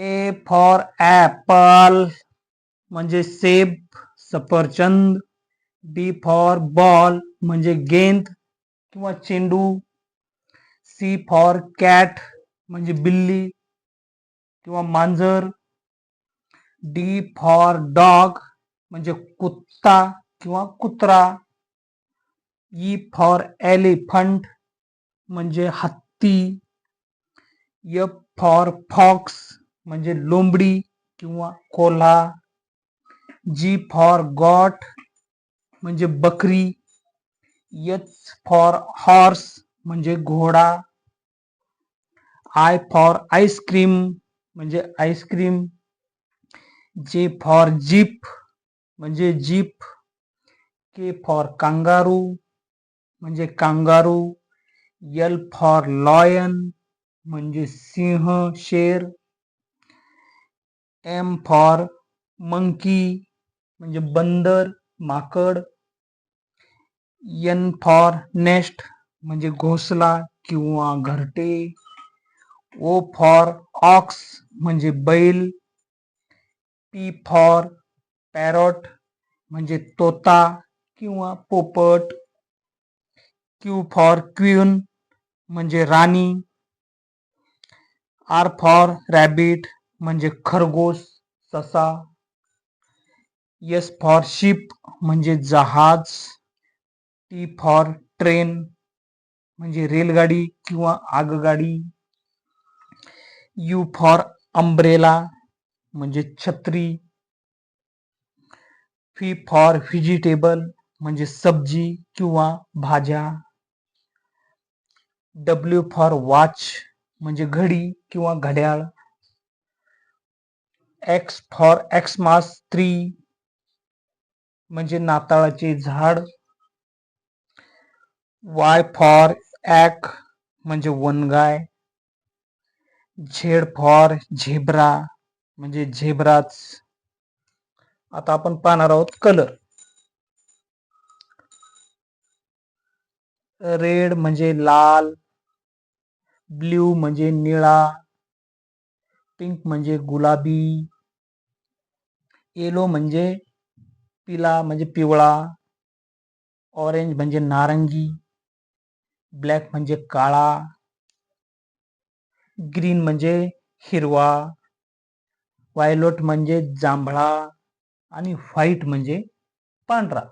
A for Apple म्हणजे सेब सफरचंद. बी फॉर बॉल म्हणजे गेंद किंवा चेंडू. सी फॉर कॅट म्हणजे बिल्ली किंवा मांजर. डी फॉर डॉग म्हणजे कुत्ता किंवा कुत्रा. ई फॉर एलिफंट म्हणजे हत्ती. एफ फॉर फॉक्स म्हणजे लोंबडी किंवा कोल्हा. जी फॉर गॉट म्हणजे बकरी. एच फॉर हॉर्स म्हणजे घोडा. आय फॉर आईस्क्रीम म्हणजे आईस्क्रीम. जे फॉर जीप म्हणजे जीप. के फॉर कांगारू म्हणजे कांगारू. एल फॉर लॉयन म्हणजे सिंह शेर. एम फॉर मंकी म्हणजे बंदर माकड. एन फॉर नेस्ट म्हणजे घोसला किंवा घरटे. ओ फॉर ऑक्स म्हणजे बैल. पी फॉर पॅरॉट म्हणजे तोता किंवा पोपट. क्यू फॉर क्वीन म्हणजे राणी. आर फॉर रॅबिट म्हणजे खरगोश ससा. एस फॉर शिप म्हणजे जहाज. टी फॉर ट्रेन म्हणजे रेलगाडी किंवा आगगाडी. यू फॉर अंब्रेला म्हणजे छत्री. व्ही फॉर व्हेजिटेबल म्हणजे सब्जी किंवा भाज्या. डब्ल्यू फॉर वॉच म्हणजे घडी किंवा घड्याळ. एक्स फॉर एक्समास ट्री म्हणजे नाताळाचे झाड. वाय फॉर ॲक म्हणजे वनगाय. झेड फॉर झेब्रा म्हणजे झेब्राच. आता आपण पाहणार आहोत कलर. रेड म्हणजे लाल. ब्ल्यू म्हणजे निळा. पिंक म्हणजे गुलाबी. येलो म्हणजे पिला म्हणजे पिवळा. ऑरेंज म्हणजे नारंगी. ब्लॅक म्हणजे काळा. ग्रीन म्हणजे हिरवा. व्हायलेट म्हणजे जांभळा आणि व्हाईट म्हणजे पांढरा.